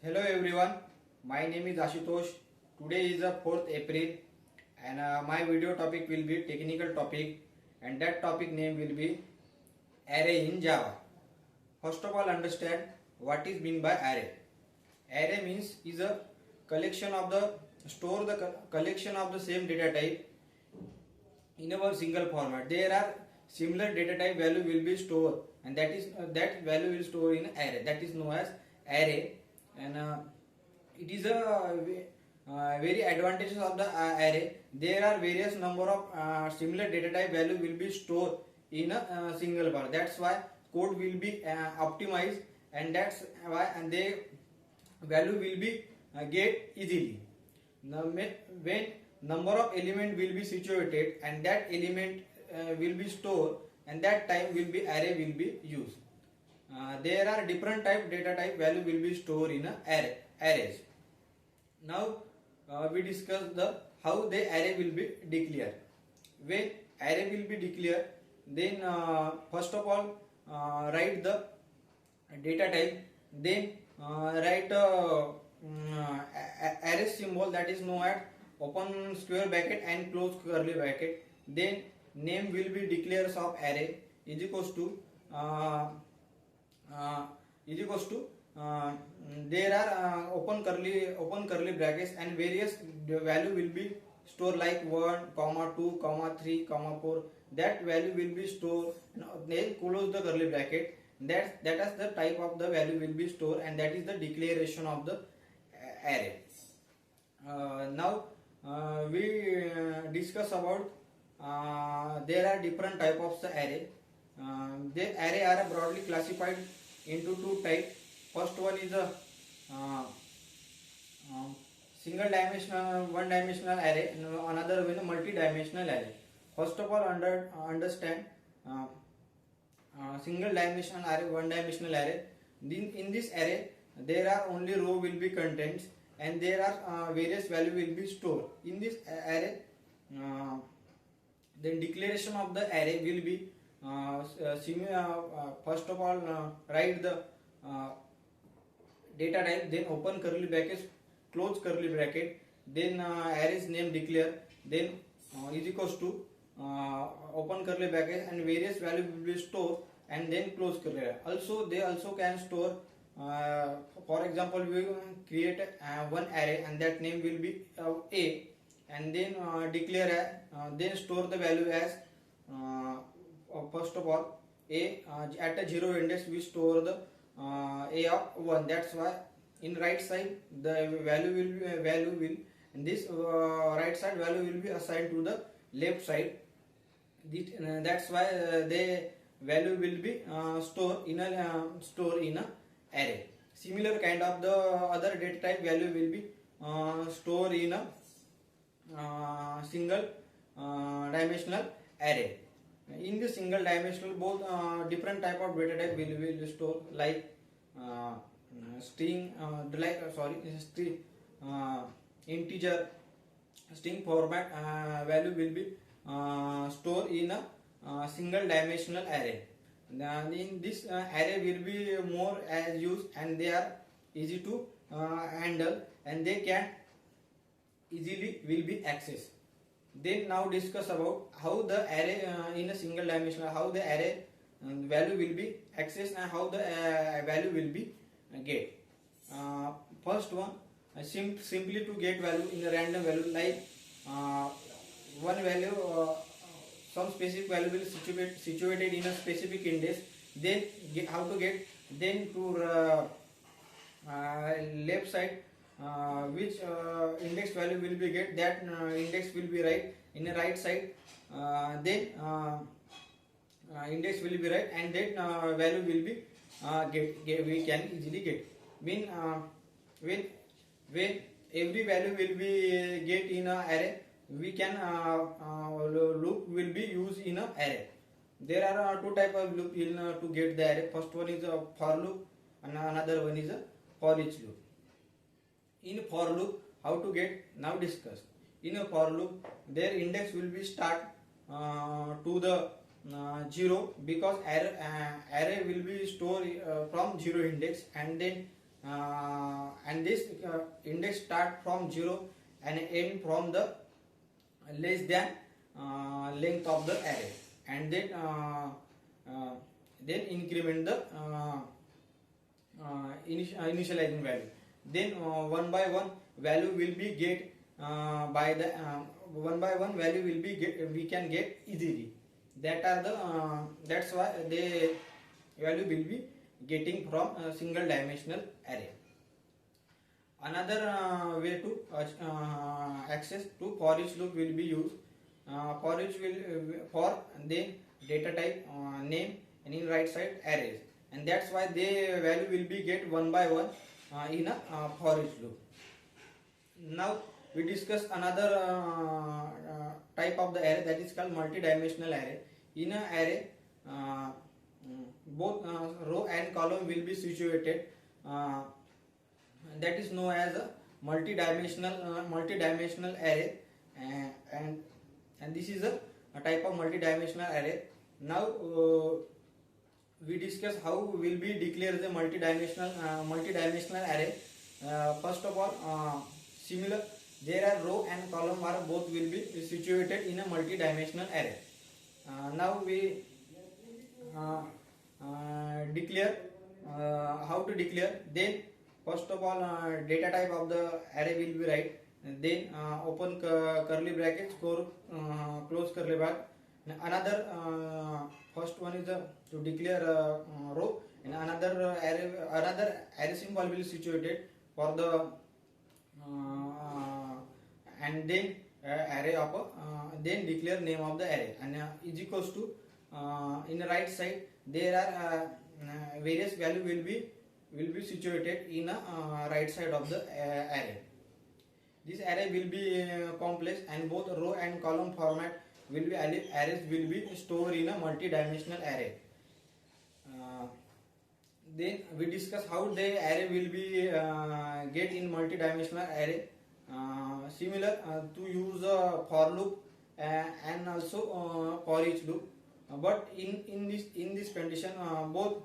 Hello everyone, my name is Ashutosh. Today is the 4th April and my video topic will be technical topic and that topic name will be array in Java. First of all understand what is mean by array. Array means is a collection of the collection of the same data type in a single format. There are similar data type value will be stored and that value will store in array, that is known as array. And it is a very advantages of the array. There are various number of similar data type value will be stored in a single bar. That's why code will be optimized, and that's why and they value will be get easily. Now when number of element will be situated and that element will be stored, and that time will be array will be used. There are different type data type value will be stored in arrays. Now we discuss the how the array will be declared. When array will be declared, then first of all write the data type, then write array symbol, that is known as open square bracket and close curly bracket. Then name will be declares of array is equals to there are open curly brackets and various value will be stored like 1, 2, 3, 4. That value will be stored, then close the curly bracket. That is the type of the value will be stored, and that is the declaration of the array. Now we discuss about there are different type of the array. The array are broadly classified into two types. First one is a single dimensional one dimensional array, and another one a multi-dimensional array. First of all understand single dimensional array, one dimensional array. In this array there are only row will be contents, and there are various value will be stored in this array. Then declaration of the array will be first of all write the data type, then open curly brackets, close curly bracket, then array's name declare, then is equals to open curly bracket and various value will be stored, and then close curly bracket. Also they also can store for example we create one array and that name will be a, and then declare then store the value as first of all a at a 0 index we store the a of 1. That's why in right side the value will and this right side value will be assigned to the left side. That's why the value will be stored in a array. Similar kind of the other data type value will be stored in a single dimensional array. In the single dimensional both different type of data type will store like string integer string format value will be stored in a single dimensional array. Then in this array will be more as used, and they are easy to handle, and they can easily will be accessed. Then now discuss about how the array in a single dimensional, how the array value will be accessed and how the value will be get. First one, simply to get value in a random value, like one value some specific value will situated in a specific index. Then how to get, then to left side which index value will be get, that index will be right in the right side, then index will be right, and then value will be get we can easily get. When every value will be get in a array, we can loop will be used in a array. There are two type of loop in to get the array. First one is a for loop and another one is a for each loop. In for loop, how to get, now discuss. In a for loop, their index will be start to the 0, because array will be stored from 0 index, and then and this index start from 0 and end from the less than length of the array, and then increment the initializing value. Then one by one value will be get by the one by one value will be we can get easily. That's why the value will be getting from a single dimensional array. Another way to access to for each loop will be used. For each will for then data type name and in right side arrays, and that's why the value will be get one by one in a for each loop. Now we discuss another type of the array, that is called multi-dimensional array. In an array, both row and column will be situated. That is known as a multi-dimensional array, and this is a type of multi-dimensional array. Now we discuss how will be declare the multi-dimensional array. First of all, similar there are row and column are both will be situated in a multi-dimensional array. Now we declare how to declare. Then first of all, data type of the array will be right, then open curly brackets, close curly bracket. Another first one is to declare row, and another array symbol will be situated for the and then array of then declare name of the array, and is equals to in the right side there are various value will be situated in a right side of the array. This array will be complex, and both row and column format will be arrays will be stored in a multi-dimensional array. Then we discuss how the array will be get in multi-dimensional array. Similar to use a for loop and also for each loop, but in this condition both